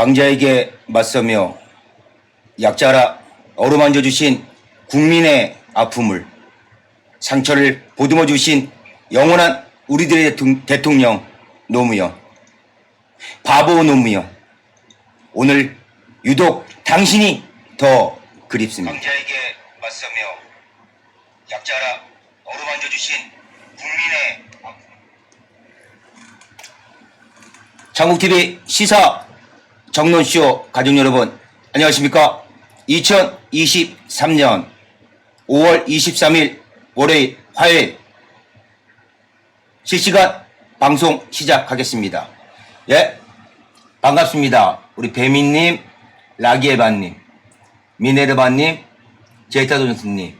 강자에게 맞서며 약자라 어루만져 주신 국민의 아픔을, 상처를 보듬어 주신 영원한 우리들의 대통령 노무현, 바보 노무현, 오늘 유독 당신이 더 그립습니다. 강자에게 맞서며 약자라 어루만져 주신 국민의 아픔. 장국TV 시사 정론쇼 가족 여러분, 안녕하십니까? 2023년 5월 23일 월요일, 화요일 실시간 방송 시작하겠습니다. 예, 반갑습니다. 우리 배민님, 라기에반님, 미네르바님, 제타존스님,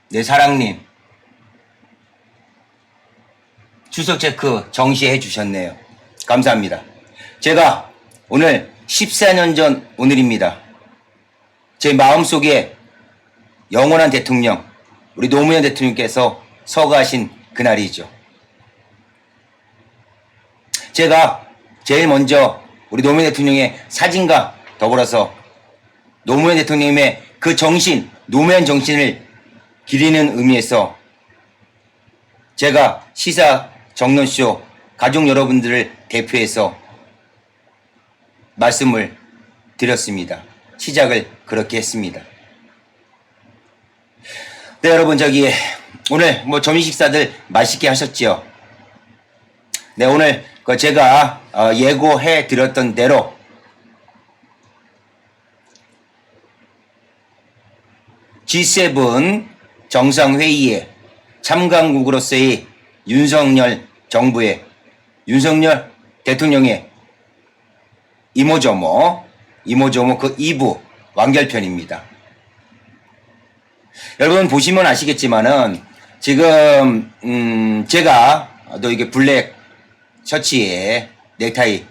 내 사랑님, 출석 체크 정시해 주셨네요. 감사합니다. 제가 오늘 14년 전 오늘입니다. 제 마음속에 영원한 대통령, 우리 노무현 대통령께서 서거하신 그날이죠. 제가 제일 먼저 우리 노무현 대통령의 사진과 더불어서 노무현 대통령의 그 정신, 노무현 정신을 기리는 의미에서 제가 시사 정론쇼 가족 여러분들을 대표해서 말씀을 드렸습니다. 시작을 그렇게 했습니다. 네, 여러분, 오늘 점심 식사들 맛있게 하셨지요? 네, 오늘 제가 예고해 드렸던 대로 G7 정상회의에 참가국으로서의 윤석열 정부의, 윤석열 대통령의 이모저모 그 2부 완결편입니다. 여러분 보시면 아시겠지만은 지금 제가 또 이게 블랙 셔츠에 넥타이,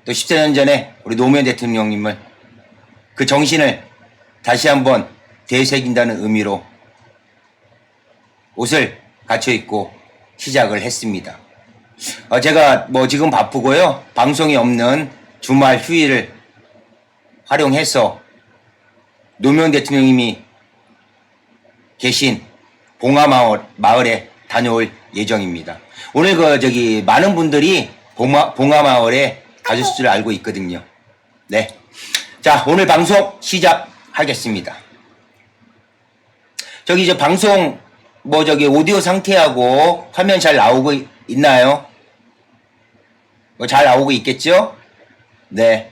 또 14년 전에 우리 노무현 대통령님을 그 정신을 다시 한번 되새긴다는 의미로 옷을 갖춰 입고 시작을 했습니다. 제가 지금 바쁘고요. 방송이 없는 주말 휴일을 활용해서 노무현 대통령님이 계신 봉화마을에 다녀올 예정입니다. 오늘 많은 분들이 봉화마을에 가실 줄 알고 있거든요. 네. 자, 오늘 방송 시작하겠습니다. 방송 오디오 상태하고 화면 잘 나오고 있나요? 잘 나오고 있겠죠? 네.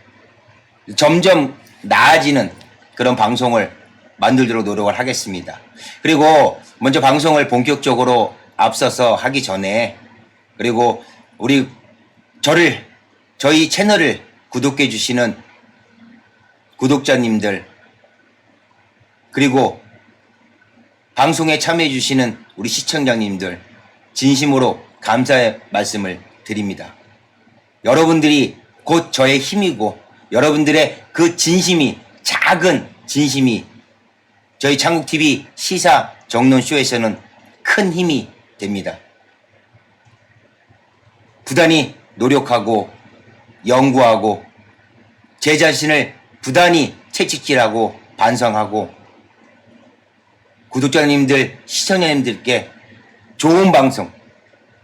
점점 나아지는 그런 방송을 만들도록 노력을 하겠습니다. 그리고 먼저 방송을 본격적으로 앞서서 하기 전에, 그리고 저희 채널을 구독해 주시는 구독자님들, 그리고 방송에 참여해 주시는 우리 시청자님들, 진심으로 감사의 말씀을 드립니다. 여러분들이 곧 저의 힘이고, 여러분들의 그 진심이, 작은 진심이 저희 창국TV 시사 정론쇼에서는 큰 힘이 됩니다. 부단히 노력하고 연구하고 제 자신을 부단히 채찍질하고 반성하고 구독자님들, 시청자님들께 좋은 방송,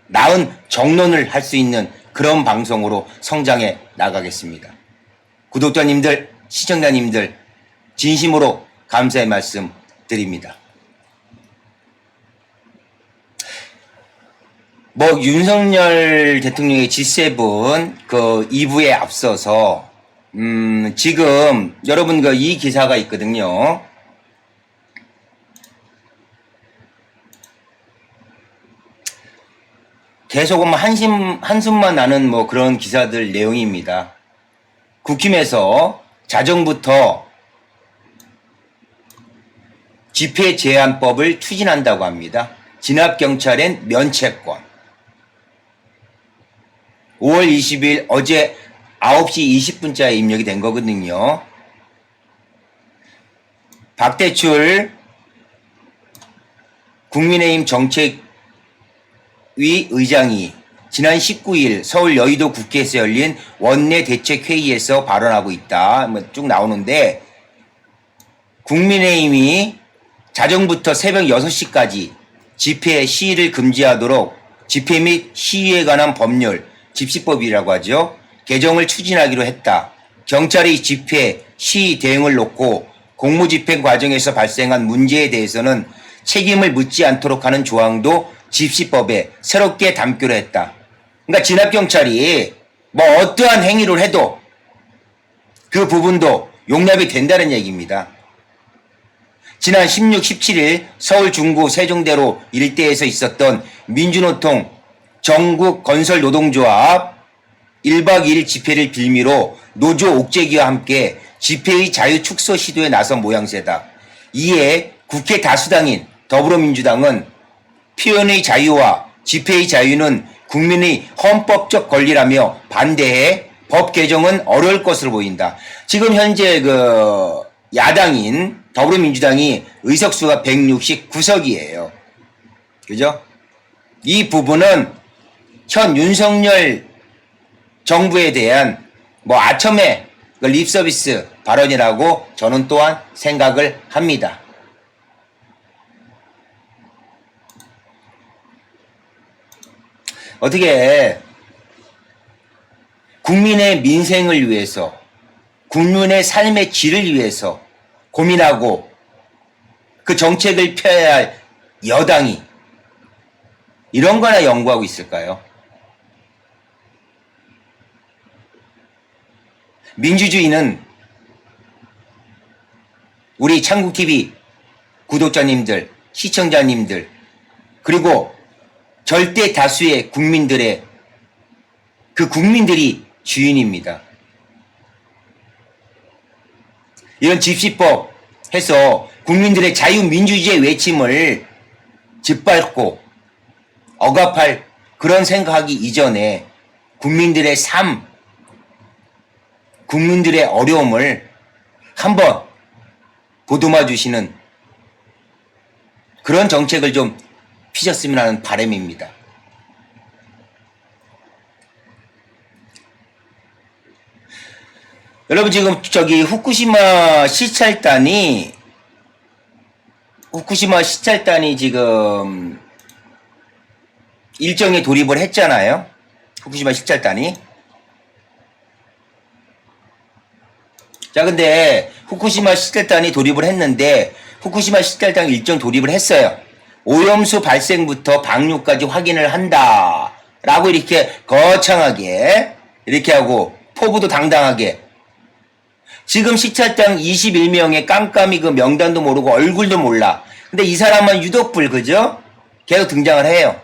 나은 정론을 할 수 있는 그런 방송으로 성장해 나가겠습니다. 구독자님들, 시청자님들, 진심으로 감사의 말씀 드립니다. 윤석열 대통령의 G7 그 2부에 앞서서 지금 여러분 이 기사가 있거든요. 계속 한숨만 나는 그런 기사들 내용입니다. 국힘에서 자정부터 집회 제한법을 추진한다고 합니다. 진압경찰엔 면책권. 5월 20일 어제 9시 20분자에 입력이 된 거거든요. 박대출 국민의힘 정책위 의장이 지난 19일 서울 여의도 국회에서 열린 원내 대책회의에서 발언하고 있다. 뭐 쭉 나오는데 국민의힘이 자정부터 새벽 6시까지 집회 시위를 금지하도록 집회 및 시위에 관한 법률, 집시법이라고 하죠. 개정을 추진하기로 했다. 경찰이 집회, 시위 대응을 놓고 공무집행 과정에서 발생한 문제에 대해서는 책임을 묻지 않도록 하는 조항도 집시법에 새롭게 담기로 했다. 그러니까 진압경찰이 뭐 어떠한 행위를 해도 그 부분도 용납이 된다는 얘기입니다. 지난 16, 17일 서울 중구 세종대로 일대에서 있었던 민주노총 전국건설노동조합 1박 2일 집회를 빌미로 노조 옥죄기와 함께 집회의 자유 축소 시도에 나선 모양새다. 이에 국회 다수당인 더불어민주당은 표현의 자유와 집회의 자유는 국민의 헌법적 권리라며 반대해 법 개정은 어려울 것으로 보인다. 지금 현재 야당인 더불어민주당이 의석수가 169석이에요. 그죠? 이 부분은 현 윤석열 정부에 대한 아첨의 립서비스 발언이라고 저는 또한 생각을 합니다. 어떻게 국민의 민생을 위해서, 국민의 삶의 질을 위해서 고민하고 그 정책을 펴야 할 여당이 이런 거나 연구하고 있을까요? 민주주의는 우리 창국TV 구독자님들, 시청자님들, 그리고 절대 다수의 국민들의 그 국민들이 주인입니다. 이런 집시법 해서 국민들의 자유민주주의의 외침을 짓밟고 억압할 그런 생각하기 이전에 국민들의 삶, 국민들의 어려움을 한번 보듬어 주시는 그런 정책을 좀 피셨으면 하는 바람입니다. 여러분 지금 후쿠시마 시찰단이 지금 일정에 돌입을 했잖아요. 후쿠시마 시찰단이. 자, 근데 후쿠시마 시찰단이 돌입을 했는데 후쿠시마 시찰단 일정 돌입을 했어요. 오염수 발생부터 방류까지 확인을 한다. 라고 이렇게 거창하게 이렇게 하고 포부도 당당하게. 지금 시찰단 21명의 깜깜이 그 명단도 모르고 얼굴도 몰라. 근데 이 사람만 유독불 그죠? 계속 등장을 해요.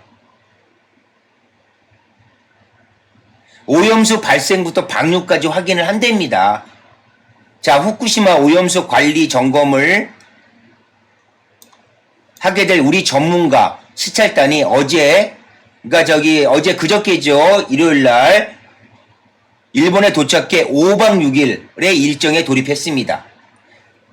오염수 발생부터 방류까지 확인을 한답니다. 자, 후쿠시마 오염수 관리 점검을 하게 될 우리 전문가 시찰단이 어제 그저께죠. 일요일 날 일본에 도착해 5박 6일의 일정에 돌입했습니다.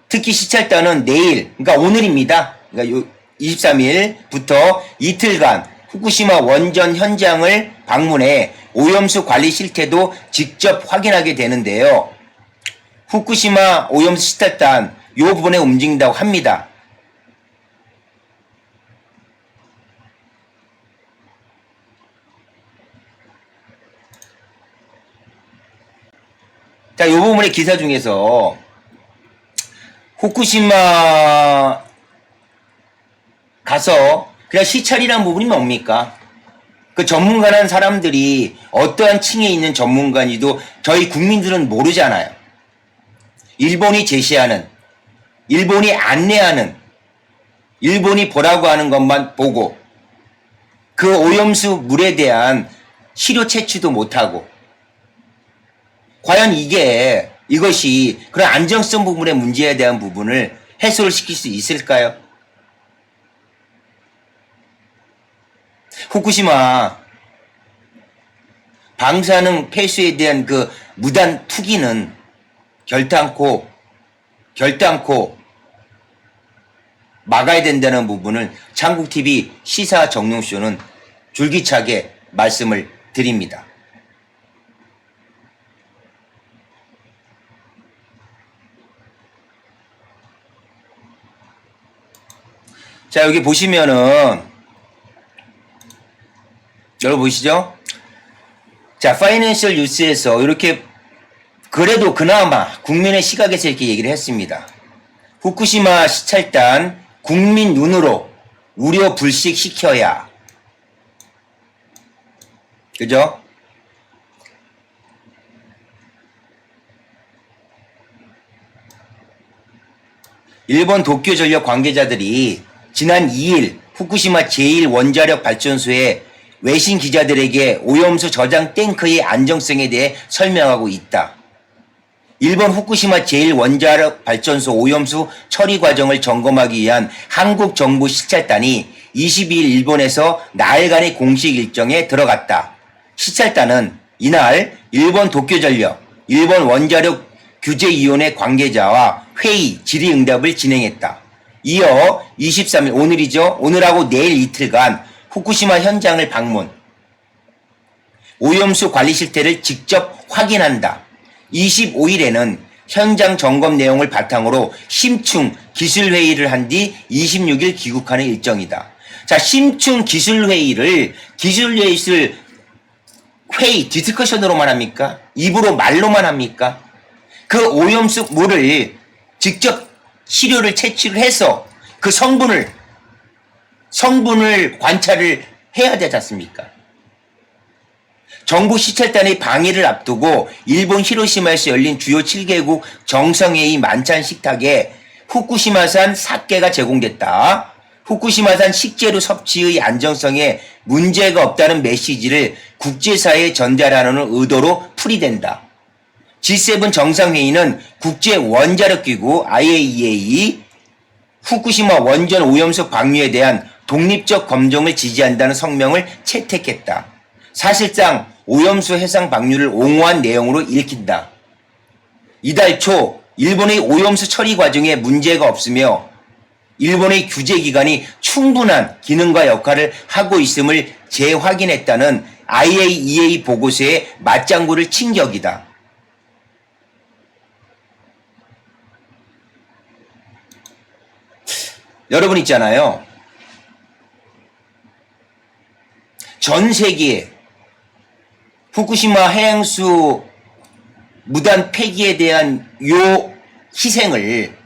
특히 시찰단은 내일, 그러니까 오늘입니다. 그러니까 23일부터 이틀간 후쿠시마 원전 현장을 방문해 오염수 관리 실태도 직접 확인하게 되는데요. 후쿠시마 오염수 시찰단 이 부분에 움직인다고 합니다. 자, 이 부분의 기사 중에서 후쿠시마 가서 그냥 시찰이라는 부분이 뭡니까? 그 전문가라는 사람들이 어떠한 층에 있는 전문가인지도 저희 국민들은 모르잖아요. 일본이 제시하는, 일본이 안내하는, 일본이 보라고 하는 것만 보고 그 오염수 물에 대한 시료 채취도 못하고 과연 이것이 그런 안정성 부분의 문제에 대한 부분을 해소를 시킬 수 있을까요? 후쿠시마 방사능 폐수에 대한 그 무단 투기는 결단코 막아야 된다는 부분을 창국TV 시사 정용쇼는 줄기차게 말씀을 드립니다. 자, 여기 보시면은 여러분 보이시죠? 자, 파이낸셜 뉴스에서 이렇게 그래도 그나마 국민의 시각에서 이렇게 얘기를 했습니다. 후쿠시마 시찰단 국민 눈으로 우려 불식시켜야. 그죠? 일본 도쿄전력 관계자들이 지난 2일 후쿠시마 제1원자력 발전소의 외신 기자들에게 오염수 저장 탱크의 안정성에 대해 설명하고 있다. 일본 후쿠시마 제1원자력 발전소 오염수 처리 과정을 점검하기 위한 한국 정부 시찰단이 22일 일본에서 나흘간의 공식 일정에 들어갔다. 시찰단은 이날 일본 도쿄전력, 일본 원자력 규제위원회 관계자와 회의, 질의응답을 진행했다. 이어 23일 오늘이죠. 오늘하고 내일 이틀간 후쿠시마 현장을 방문, 오염수 관리 실태를 직접 확인한다. 25일에는 현장 점검 내용을 바탕으로 심층 기술회의를 한 뒤 26일 귀국하는 일정이다. 자, 심층 기술회의를 회의, 디스커션으로만 합니까? 입으로 말로만 합니까? 그 오염수 물을 직접 시료를 채취를 해서 그 성분을 관찰을 해야 되지 않습니까? 정부 시찰단의 방해를 앞두고 일본 히로시마에서 열린 주요 7개국 정상회의 만찬 식탁에 후쿠시마산 사케가 제공됐다. 후쿠시마산 식재료 섭취의 안정성에 문제가 없다는 메시지를 국제사회에 전달하는 의도로 풀이된다. G7 정상회의는 국제원자력기구 IAEA 후쿠시마 원전 오염수 방류에 대한 독립적 검증을 지지한다는 성명을 채택했다. 사실상 오염수 해상 방류를 옹호한 내용으로 읽힌다. 이달 초 일본의 오염수 처리 과정에 문제가 없으며 일본의 규제기관이 충분한 기능과 역할을 하고 있음을 재확인했다는 IAEA 보고서의 맞장구를 친 격이다. 여러분 있잖아요. 전 세계에 후쿠시마 해양수 무단 폐기에 대한 요 희생을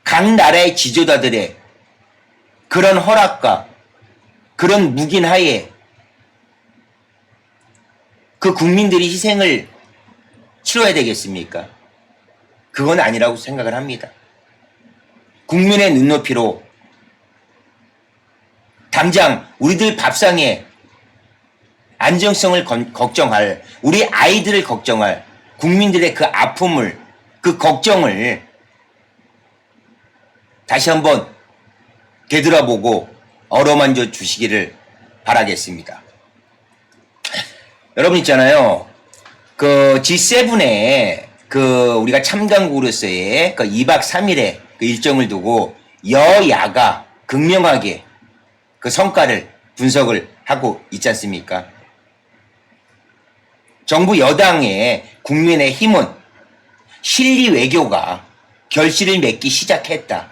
각 나라의 지도자들의 그런 허락과 그런 묵인하에 그 국민들이 희생을 치러야 되겠습니까? 그건 아니라고 생각을 합니다. 국민의 눈높이로 당장 우리들 밥상에 안정성을 걱정할, 우리 아이들을 걱정할 국민들의 그 아픔을, 그 걱정을 다시 한번 되돌아보고 어루만져 주시기를 바라겠습니다. 여러분 있잖아요. 그 G7에 그 우리가 참관국으로서의 그 2박 3일의 그 일정을 두고 여야가 극명하게 그 성과를 분석을 하고 있지 않습니까? 정부 여당의 국민의힘은 실리 외교가 결실을 맺기 시작했다.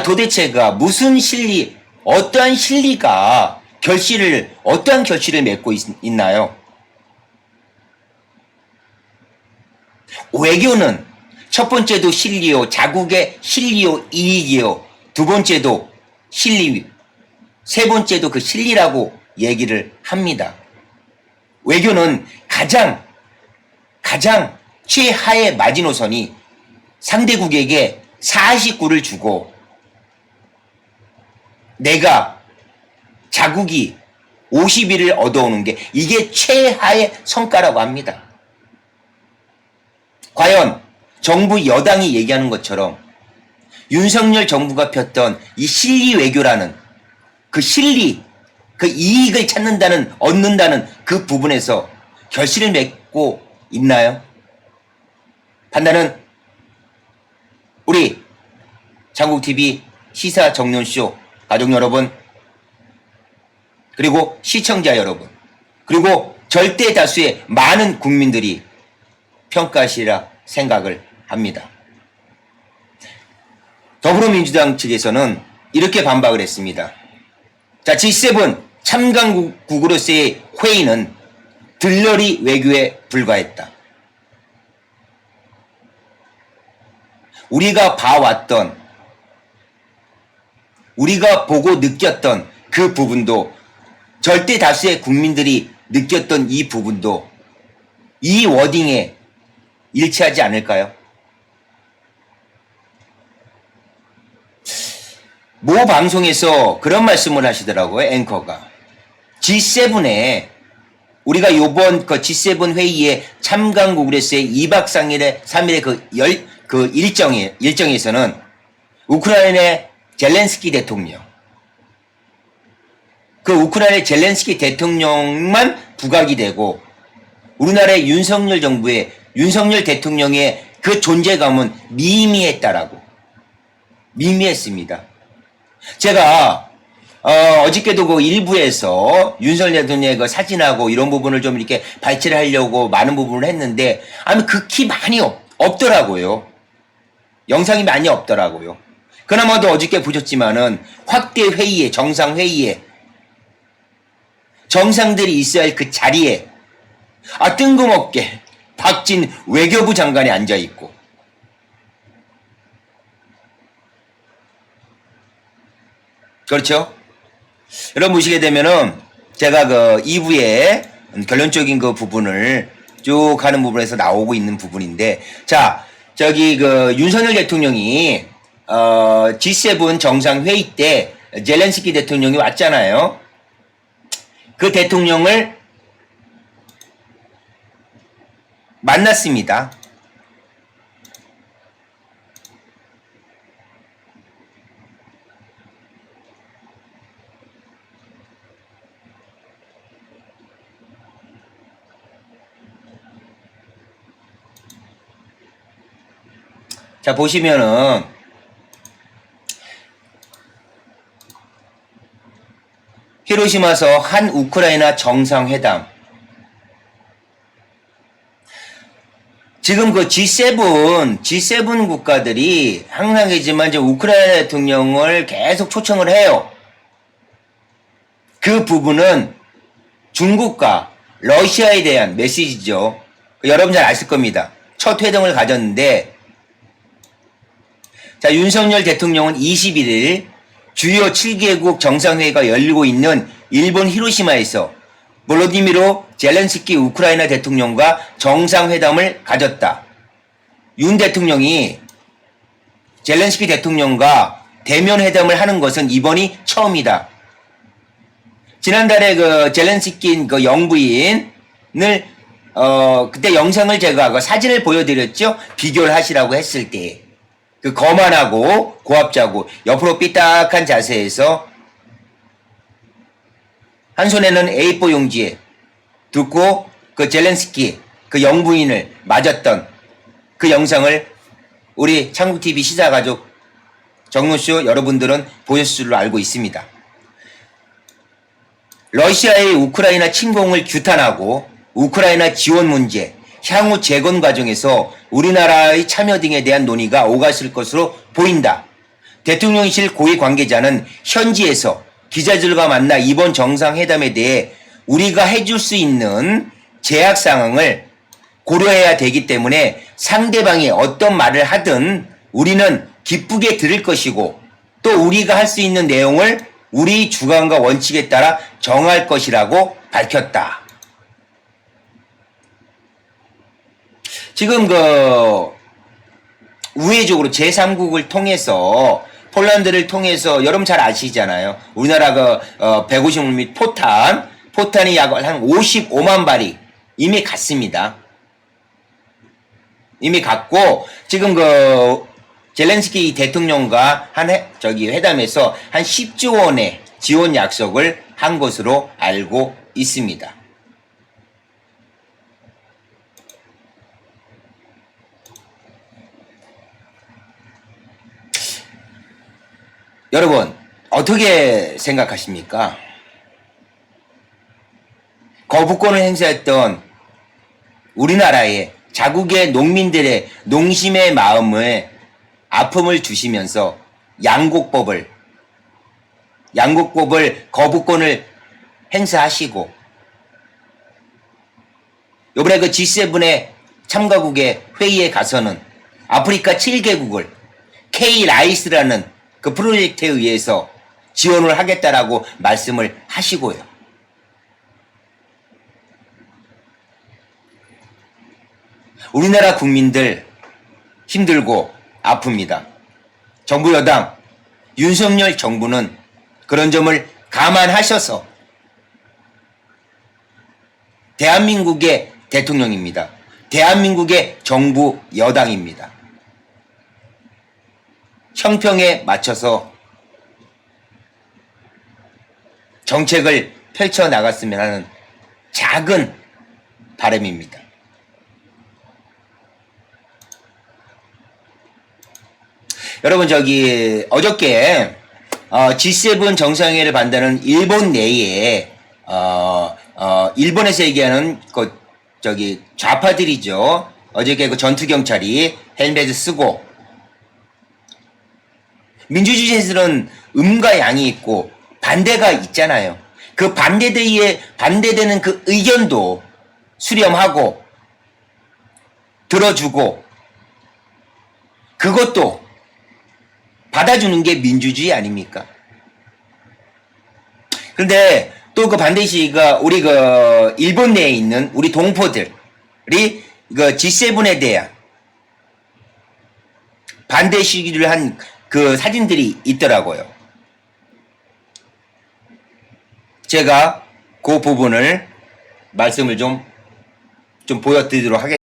도대체가 무슨 실리, 어떠한 실리가 어떠한 결실을 맺고 있나요? 외교는 첫 번째도 실리요, 자국의 실리요, 이익이요. 두 번째도 실리, 세 번째도 그 실리라고 얘기를 합니다. 외교는 가장 최하의 마지노선이 상대국에게 49를 주고 내가 자국이 51을 얻어오는 게 이게 최하의 성과라고 합니다. 과연 정부 여당이 얘기하는 것처럼 윤석열 정부가 폈던 이 실리 외교라는 그 실리, 그 이익을 얻는다는 그 부분에서 결실을 맺고 있나요? 판단은 우리 장국TV 시사 정론쇼 가족 여러분, 그리고 시청자 여러분, 그리고 절대 다수의 많은 국민들이 평가하시리라 생각을 합니다. 더불어민주당 측에서는 이렇게 반박을 했습니다. 자, G7 참가국으로서의 회의는 들러리 외교에 불과했다. 우리가 봐왔던, 우리가 보고 느꼈던 그 부분도, 절대 다수의 국민들이 느꼈던 이 부분도 이 워딩에 일치하지 않을까요? 모 방송에서 그런 말씀을 하시더라고요. 앵커가. G7에 우리가 요번 그 G7 회의에 참가국으로서의 2박 3일의 그 일정에서는 우크라이나의 젤렌스키 대통령, 그 우크라이나의 젤렌스키 대통령만 부각이 되고 우리나라의 윤석열 정부의 윤석열 대통령의 그 존재감은 미미했다라고. 미미했습니다. 제가 어저께도 그 일부에서 윤석열 대통령의 그 사진하고 이런 부분을 좀 이렇게 발췌를 하려고 많은 부분을 했는데 아니 극히 많이 없더라고요. 영상이 많이 없더라고요. 그나마도 어저께 보셨지만은 확대 회의에, 정상 회의에 정상들이 있어야 할 그 자리에 뜬금없게 박진 외교부 장관이 앉아 있고, 그렇죠? 여러분 보시게 되면은 제가 그 2부에 결론적인 그 부분을 쭉 하는 부분에서 나오고 있는 부분인데, 자, 저기 그 윤석열 대통령이 G7 정상회의 때 젤렌스키 대통령이 왔잖아요. 그 대통령을 만났습니다. 자, 보시면은 히로시마에서 한 우크라이나 정상회담, 지금 그 G7 국가들이 항상 얘기지만 이제 우크라이나 대통령을 계속 초청을 해요. 그 부분은 중국과 러시아에 대한 메시지죠. 여러분 잘 아실 겁니다. 첫 회동을 가졌는데, 자, 윤석열 대통령은 21일 주요 7개국 정상회의가 열리고 있는 일본 히로시마에서 볼로디미르 젤렌스키 우크라이나 대통령과 정상회담을 가졌다. 윤 대통령이 젤렌스키 대통령과 대면 회담을 하는 것은 이번이 처음이다. 지난달에 그 젤렌스키 그 영부인을 그때 영상을 제가 그 사진을 보여드렸죠. 비교를 하시라고 했을 때 그 거만하고 고압자고 옆으로 삐딱한 자세에서 한 손에는 A4 용지에 듣고 그 젤렌스키 그 영부인을 맞았던 그 영상을 우리 창국TV 시사가족 정노쇼 여러분들은 보셨을 줄로 알고 있습니다. 러시아의 우크라이나 침공을 규탄하고 우크라이나 지원 문제, 향후 재건 과정에서 우리나라의 참여 등에 대한 논의가 오갔을 것으로 보인다. 대통령실 고위 관계자는 현지에서 기자들과 만나 이번 정상회담에 대해 우리가 해줄 수 있는 제약 상황을 고려해야 되기 때문에 상대방이 어떤 말을 하든 우리는 기쁘게 들을 것이고 또 우리가 할 수 있는 내용을 우리 주관과 원칙에 따라 정할 것이라고 밝혔다. 지금 그 우회적으로 제3국을 통해서 폴란드를 통해서 여러분 잘 아시잖아요. 우리나라 그 150mm 포탄이 약 한 55만 발이 이미 갔습니다. 이미 갔고 지금 그 젤렌스키 대통령과 회담에서 한 10조 원의 지원 약속을 한 것으로 알고 있습니다. 여러분 어떻게 생각하십니까? 거부권을 행사했던 우리나라의 자국의 농민들의 농심의 마음에 아픔을 주시면서 양곡법을 거부권을 행사하시고, 이번에 그 G7의 참가국의 회의에 가서는 아프리카 7개국을 K-라이스라는 그 프로젝트에 의해서 지원을 하겠다라고 말씀을 하시고요. 우리나라 국민들 힘들고 아픕니다. 정부 여당 윤석열 정부는 그런 점을 감안하셔서 대한민국의 대통령입니다. 대한민국의 정부 여당입니다. 형평에 맞춰서 정책을 펼쳐나갔으면 하는 작은 바람입니다. 여러분, 어저께 G7 정상회의를 반대하는 일본 내에 일본에서 얘기하는 좌파들이죠. 어저께 그 전투 경찰이 헬멧을 쓰고, 민주주의에서는 음과 양이 있고 반대가 있잖아요. 그 반대되는 그 의견도 수렴하고 들어주고 그것도 받아주는 게 민주주의 아닙니까? 그런데 또 그 반대 시위가 우리 그 일본 내에 있는 우리 동포들이 그 G7에 대한 반대 시위를 한 그 사진들이 있더라고요. 제가 그 부분을 말씀을 좀 보여드리도록 하겠습니다.